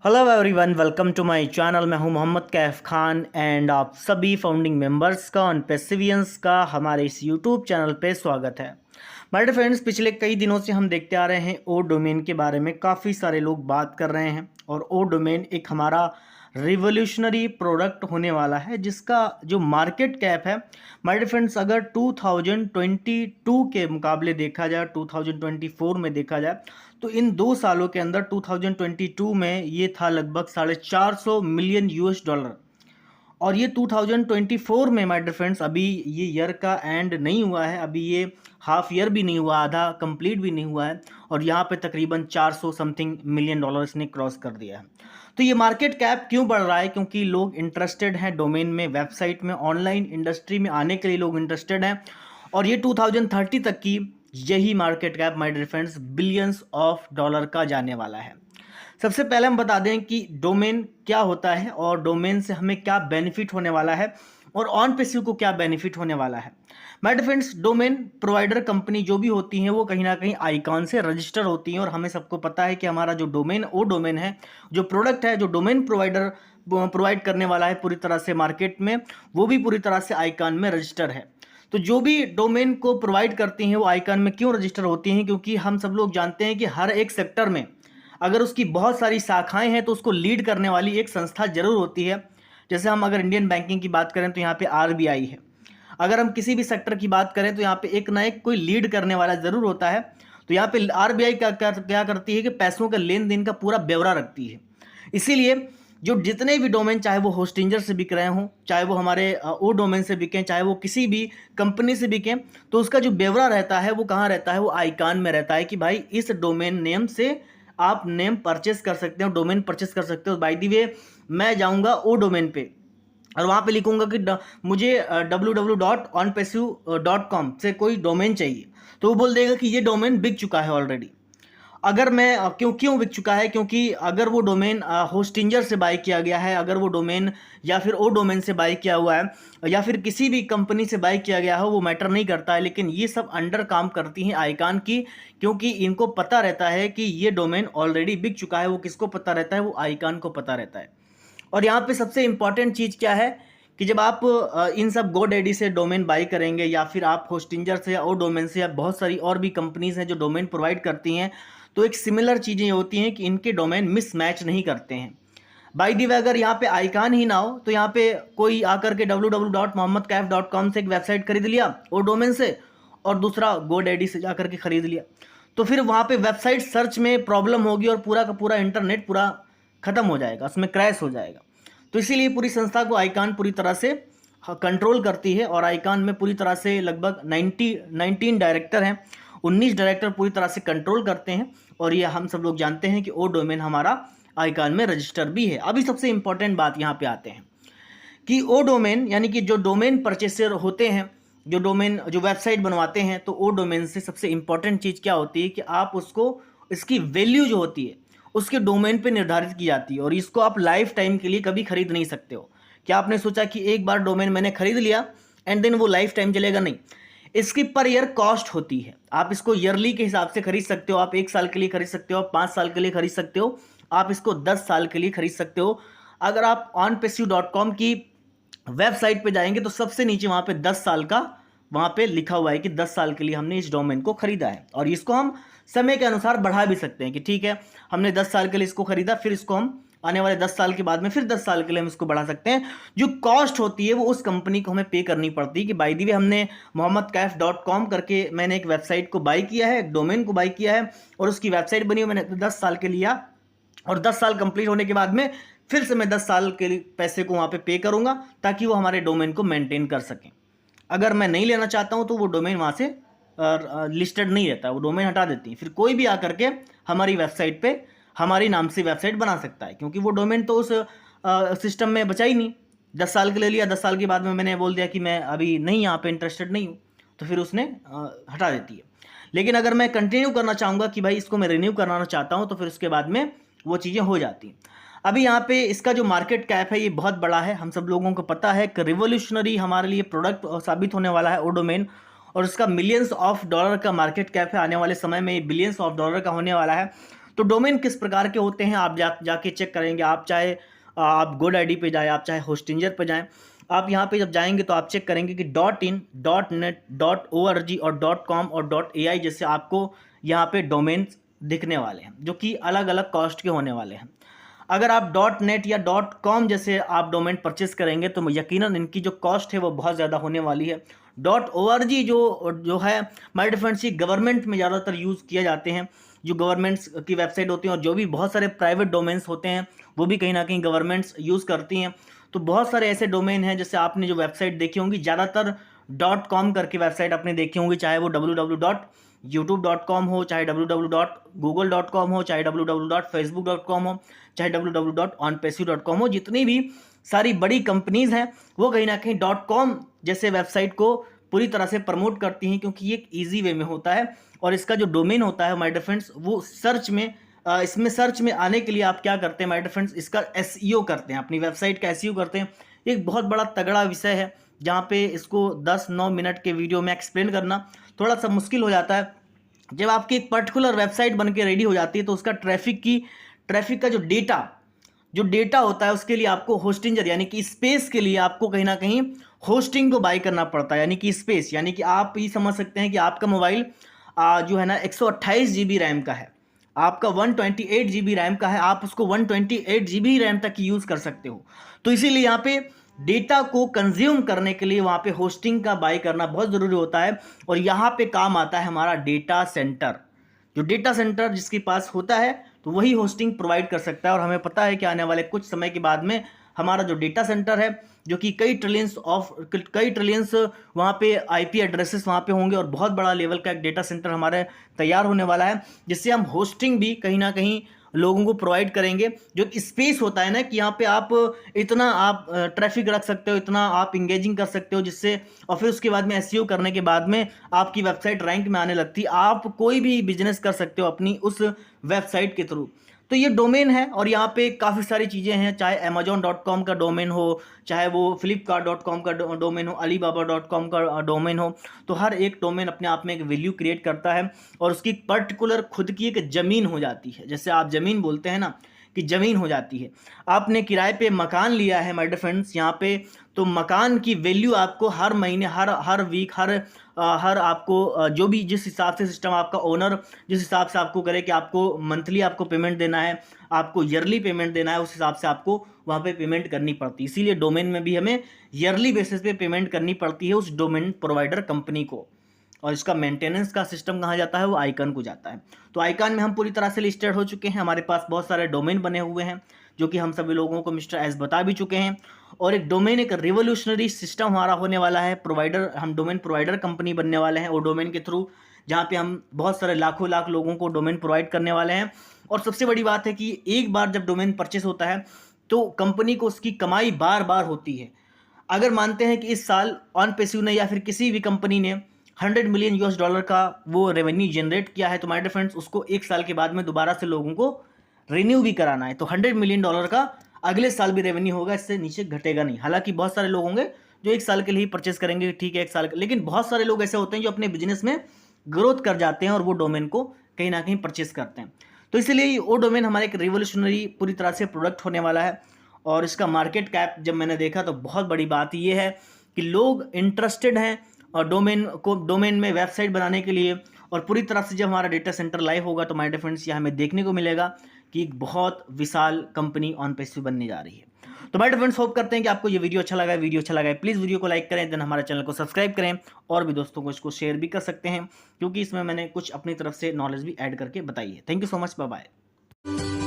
Hello everyone, welcome to my channel. मैं हूं Mohammad Kaif Khan and आप सभी फाउंडिंग मेंबर्स का और पेसिवियंस का हमारे इस यूट्यूब चैनल पे स्वागत है। माय डियर फ्रेंड्स, पिछले कई दिनों से हम देखते आ रहे हैं ओ डोमेन के बारे में काफ़ी सारे लोग बात कर रहे हैं और ओ डोमेन एक हमारा रिवोल्यूशनरी प्रोडक्ट होने वाला है जिसका जो मार्केट कैप है माय डियर फ्रेंड्स, अगर 2022 के मुकाबले देखा जाए, 2024 में देखा जाए तो इन 2 सालों के अंदर 2022 में ये था लगभग $450 मिलियन। और ये 2024 में माय डियर फ्रेंड्स, अभी ये ईयर का एंड नहीं हुआ है, अभी ये हाफ ईयर भी नहीं हुआ, आधा कंप्लीट भी नहीं हुआ है और यहाँ पे तकरीबन 400 समथिंग मिलियन डॉलर इसने क्रॉस कर दिया है। तो ये मार्केट कैप क्यों बढ़ रहा है? क्योंकि लोग इंटरेस्टेड हैं डोमेन में, वेबसाइट में, ऑनलाइन इंडस्ट्री में आने के लिए लोग इंटरेस्टेड हैं और ये 2030 तक की यही market cap my dear friends billions of dollar का जाने वाला है। सबसे पहले हम बता दें कि डोमेन क्या होता है और डोमेन से हमें क्या बेनिफिट होने वाला है और ऑन पेसिव को क्या बेनिफिट होने वाला है। My dear friends, domain provider company जो भी होती हैं वो कहीं ना कहीं आइकॉन से रजिस्टर होती हैं और हमें सबको पता है कि हमारा जो डोमेन वो डोमेन है, जो प्रोडक्ट है, जो डोमेन प्रोवाइडर प्रोवाइड करने वाला है पूरी तरह से मार्केट में, वो भी पूरी तरह से आइकॉन में रजिस्टर है। तो जो भी डोमेन को प्रोवाइड करती हैं वो आइकॉन में क्यों रजिस्टर होती हैं? क्योंकि हम सब लोग जानते हैं कि हर एक सेक्टर में अगर उसकी बहुत सारी शाखाएं हैं तो उसको लीड करने वाली एक संस्था जरूर होती है। जैसे हम अगर इंडियन बैंकिंग की बात करें तो यहाँ पे आरबीआई है। अगर हम किसी भी सेक्टर की बात करें तो यहाँ पे एक ना एक कोई लीड करने वाला जरूर होता है। तो यहाँ पे आरबीआई क्या करती है कि पैसों का लेन देन का पूरा ब्यौरा रखती है। इसीलिए जो जितने भी डोमेन, चाहे वो होस्टिंजर से बिक रहे हों, चाहे वो हमारे ओ डोमेन से बिकें, चाहे वो किसी भी कंपनी से बिकें, तो उसका जो ब्यौरा रहता है वो कहाँ रहता है? वो आइकॉन में रहता है कि भाई इस डोमेन नेम से आप नेम परचेस कर सकते हो, डोमेन परचेस कर सकते हो। बाय द वे, मैं जाऊंगा ओ डोमेन पे और वहाँ पे लिखूंगा कि मुझे www.onpassive.com से कोई डोमेन चाहिए, तो वो बोल देगा कि ये डोमेन बिक चुका है ऑलरेडी। अगर मैं क्यों क्यों बिक चुका है? क्योंकि अगर वो डोमेन होस्टिंजर से बाय किया गया है, अगर वो डोमेन या फिर ओ डोमेन से बाय किया हुआ है या फिर किसी भी कंपनी से बाय किया गया हो, वो मैटर नहीं करता है। लेकिन ये सब अंडर काम करती हैं आइकॉन की, क्योंकि इनको पता रहता है कि ये डोमेन ऑलरेडी बिक चुका है। वो किसको पता रहता है? वो आइकॉन को पता रहता है। और यहाँ पे सबसे इंपॉर्टेंट चीज़ क्या है कि जब आप इन सब गोडैडी से डोमेन बाई करेंगे या फिर आप होस्टिंजर से या ओ डोमेन से या बहुत सारी और भी कंपनीज हैं जो डोमेन प्रोवाइड करती हैं, तो एक सिमिलर चीज़ें होती हैं कि इनके डोमेन मिसमैच नहीं करते हैं। बाई दी वे, अगर यहाँ पे आइकॉन ही ना हो तो यहाँ पे कोई आकर के www.mohammadkaif.com से एक वेबसाइट खरीद लिया ओ डोमेन से और दूसरा गोडैडी से जाकर के खरीद लिया, तो फिर वहाँ पे वेबसाइट सर्च में प्रॉब्लम होगी और पूरा का पूरा इंटरनेट पूरा ख़त्म हो जाएगा, उसमें क्रैश हो जाएगा। तो इसीलिए पूरी संस्था को आइकॉन पूरी तरह से कंट्रोल करती है और आइकॉन में पूरी तरह से लगभग 19 डायरेक्टर हैं, 19 डायरेक्टर पूरी तरह से कंट्रोल करते हैं और ये हम सब लोग जानते हैं कि ओ डोमेन हमारा आइकॉन में रजिस्टर भी है। अभी सबसे इंपॉर्टेंट बात यहाँ पे आते हैं कि ओ डोमेन यानी कि जो डोमेन परचेसर होते हैं, जो डोमेन जो वेबसाइट बनवाते हैं, तो ओ डोमेन से सबसे इंपॉर्टेंट चीज़ क्या होती है कि आप उसको, इसकी वैल्यू जो होती है उसके डोमेन पे निर्धारित की जाती है और इसको आप लाइफ टाइम के लिए कभी खरीद नहीं सकते हो। क्या आपने सोचा कि एक बार डोमेन मैंने खरीद लिया एंड देन वो लाइफ टाइम चलेगा? नहीं, इसकी पर ईयर कॉस्ट होती है। आप इसको ईयरली के हिसाब से खरीद सकते हो, आप 1 साल के लिए खरीद सकते हो, आप 5 साल के लिए खरीद सकते हो, आप इसको 10 साल के लिए खरीद सकते हो। अगर आप onpassive.com की वेबसाइट पे जाएंगे तो सबसे नीचे वहाँ पे 10 साल का वहाँ पे लिखा हुआ है कि 10 साल के लिए हमने इस डोमेन को खरीदा है और इसको हम समय के अनुसार बढ़ा भी सकते हैं कि ठीक है, हमने 10 साल के लिए इसको खरीदा, फिर इसको हम आने वाले 10 साल के बाद में फिर 10 साल के लिए हम इसको बढ़ा सकते हैं। जो कॉस्ट होती है वो उस कंपनी को हमें पे करनी पड़ती है कि बाय द वे, हमने mohammadkaif.com करके मैंने एक वेबसाइट को बाई किया है, एक डोमेन को बाई किया है और उसकी वेबसाइट बनी, मैंने 10 साल के लिया और 10 साल कंप्लीट होने के बाद में फिर से मैं 10 साल के लिए पैसे को वहाँ पे करूँगा ताकि वो हमारे डोमेन को मेंटेन कर सकें। अगर मैं नहीं लेना चाहता हूँ तो वो डोमेन वहाँ से लिस्टेड नहीं रहता, वो डोमेन हटा देती हैं। फिर कोई भी आकर के हमारी वेबसाइट पे हमारी नाम से वेबसाइट बना सकता है, क्योंकि वो डोमेन तो उस सिस्टम में बचा ही नहीं। 10 साल के ले लिया, 10 साल के बाद में मैंने बोल दिया कि मैं अभी नहीं, यहाँ पे इंटरेस्टेड नहीं हूँ, तो फिर उसने हटा देती है। लेकिन अगर मैं कंटिन्यू करना चाहूँगा कि भाई इसको मैं रिन्यू कराना चाहता हूँ, तो फिर उसके बाद में वो चीज़ें हो जाती हैं। अभी यहाँ पे इसका जो मार्केट कैप है ये बहुत बड़ा है, हम सब लोगों को पता है कि रिवोल्यूशनरी हमारे लिए प्रोडक्ट साबित होने वाला है ओ डोमेन और उसका मिलियंस ऑफ डॉलर का मार्केट कैप है। आने वाले समय में ये बिलियंस ऑफ डॉलर का होने वाला है। तो डोमेन किस प्रकार के होते हैं आप जाके चेक करेंगे। आप चाहे आप GoDaddy पे जाएँ, आप चाहे होस्टिंजर पे जाएँ, आप यहाँ पे जब जाएंगे तो आप चेक करेंगे कि .in, .net, .org और .com और .ai जैसे आपको यहाँ पे डोमेन्स दिखने वाले हैं, जो कि अलग अलग कॉस्ट के होने वाले हैं। अगर आप .net या .com जैसे आप डोमेन परचेस करेंगे तो यकीनन इनकी जो कॉस्ट है वो बहुत ज़्यादा होने वाली है। .org जो है माय डियर फ्रेंड्स, ये गवर्नमेंट में ज़्यादातर यूज़ किए जाते हैं। जो गवर्नमेंट्स की वेबसाइट होती हैं और जो भी बहुत सारे प्राइवेट डोमेन्स होते हैं वो भी कहीं ना कहीं गवर्नमेंट्स यूज़ करती हैं। तो बहुत सारे ऐसे डोमेन हैं, जैसे आपने जो वेबसाइट देखी होंगी ज़्यादातर .com करके वेबसाइट आपने देखी होंगी, चाहे वो www.youtube.com हो, चाहे www.google.com हो, चाहे www.facebook.com हो, चाहे www.onpassive.com हो। जितनी भी सारी बड़ी कंपनीज़ हैं वो कहीं ना कहीं .com जैसे वेबसाइट को पूरी तरह से प्रमोट करती हैं, क्योंकि ये एक ईजी वे में होता है। और इसका जो डोमेन होता है माय डियर फ्रेंड्स, वो सर्च में इसमें सर्च में आने के लिए आप क्या करते हैं माय डियर फ्रेंड्स, इसका SEO करते हैं, अपनी वेबसाइट का SEO करते हैं। एक बहुत बड़ा तगड़ा विषय है, जहाँ पे इसको 10-9 मिनट के वीडियो में एक्सप्लेन करना थोड़ा सा मुश्किल हो जाता है। जब आपकी एक पर्टिकुलर वेबसाइट बन के रेडी हो जाती है तो उसका ट्रैफिक का जो डेटा होता है उसके लिए आपको होस्टिंजर यानी कि स्पेस के लिए आपको कहीं ना कहीं होस्टिंग को बाय करना पड़ता है, यानी कि स्पेस। यानी कि आप ये समझ सकते हैं कि आपका मोबाइल जो है ना 128 GB रैम का है, आपका 128 GB रैम का है, आप उसको 128 GB रैम तक यूज़ कर सकते हो। तो इसीलिए यहाँ पे डेटा को कंज्यूम करने के लिए वहाँ पे होस्टिंग का बाय करना बहुत ज़रूरी होता है। और यहाँ पे काम आता है हमारा डेटा सेंटर। जो डेटा सेंटर जिसके पास होता है तो वही होस्टिंग प्रोवाइड कर सकता है। और हमें पता है कि आने वाले कुछ समय के बाद में हमारा जो डेटा सेंटर है, जो कि कई ट्रिलियंस वहाँ पे IP एड्रेसेस वहाँ पे होंगे और बहुत बड़ा लेवल का एक डेटा सेंटर हमारे तैयार होने वाला है, जिससे हम होस्टिंग भी कहीं ना कहीं लोगों को प्रोवाइड करेंगे। जो स्पेस होता है ना कि यहाँ पे आप इतना आप ट्रैफिक रख सकते हो, इतना आप इंगेजिंग कर सकते हो, जिससे और फिर उसके बाद में SEO करने के बाद में आपकी वेबसाइट रैंक में आने लगती है। आप कोई भी बिजनेस कर सकते हो अपनी उस वेबसाइट के थ्रू। तो ये डोमेन है और यहाँ पे काफ़ी सारी चीज़ें हैं, चाहे amazon.com का डोमेन हो, चाहे वो flipkart.com का डोमेन हो, alibaba.com का डोमेन हो। तो हर एक डोमेन अपने आप में एक वैल्यू क्रिएट करता है और उसकी पर्टिकुलर खुद की एक ज़मीन हो जाती है। जैसे आप ज़मीन बोलते हैं ना कि ज़मीन हो जाती है। आपने किराए पे मकान लिया है माय डियर फ्रेंड्स यहाँ पे, तो मकान की वैल्यू आपको हर महीने, हर वीक, हर आपको जो भी जिस हिसाब से सिस्टम आपका ओनर जिस हिसाब से आपको करे कि आपको मंथली आपको पेमेंट देना है, आपको ईयरली पेमेंट देना है, उस हिसाब से आपको वहाँ पे पेमेंट करनी पड़ती है। इसीलिए डोमेन में भी हमें ईयरली बेसिस पे पेमेंट करनी पड़ती है उस डोमेन प्रोवाइडर कंपनी को। और इसका मेंटेनेंस का सिस्टम कहाँ जाता है, वो आइकन को जाता है। तो आइकन में हम पूरी तरह से लिस्टेड हो चुके हैं। हमारे पास बहुत सारे डोमेन बने हुए हैं जो कि हम सभी लोगों को मिस्टर एस बता भी चुके हैं। और एक डोमेन एक रिवोल्यूशनरी सिस्टम हमारा होने वाला है। हम डोमेन प्रोवाइडर कंपनी बनने वाले हैं, और डोमेन के थ्रू जहाँ पे हम बहुत सारे लाखों लाख लोगों को डोमेन प्रोवाइड करने वाले हैं। और सबसे बड़ी बात है कि एक बार जब डोमेन परचेस होता है तो कंपनी को उसकी कमाई बार बार होती है। अगर मानते हैं कि इस साल ऑनपेसिव ने या फिर किसी भी कंपनी ने $100 मिलियन का वो रेवेन्यू जनरेट किया है, तो माय डियर फ्रेंड्स उसको एक साल के बाद में दोबारा से लोगों को रिन्यू भी कराना है। तो $100 मिलियन का अगले साल भी रेवेन्यू होगा, इससे नीचे घटेगा नहीं। हालांकि बहुत सारे लोग होंगे जो एक साल के लिए ही परचेस करेंगे, ठीक है एक साल, लेकिन बहुत सारे लोग ऐसे होते हैं जो अपने बिजनेस में ग्रोथ कर जाते हैं और वो डोमेन को कहीं ना कहीं परचेस करते हैं। तो इसलिए वो डोमेन हमारे एक रिवोल्यूशनरी पूरी तरह से प्रोडक्ट होने वाला है। और इसका मार्केट कैप जब मैंने देखा तो बहुत बड़ी बात ये है कि लोग इंटरेस्टेड हैं और डोमेन में वेबसाइट बनाने के लिए। और पूरी तरह से जब हमारा डेटा सेंटर लाइव होगा तो माय डियर फ्रेंड्स ये हमें देखने को मिलेगा कि एक बहुत विशाल कंपनी ऑनपेसिव बनने जा रही है। तो माय डियर फ्रेंड्स होप करते हैं कि आपको ये वीडियो अच्छा लगा है। प्लीज़ वीडियो को लाइक करें, देन हमारे चैनल को सब्सक्राइब करें और भी दोस्तों को इसको शेयर भी कर सकते हैं, क्योंकि इसमें मैंने कुछ अपनी तरफ से नॉलेज भी ऐड करके बताई है। Thank you so much, bye bye.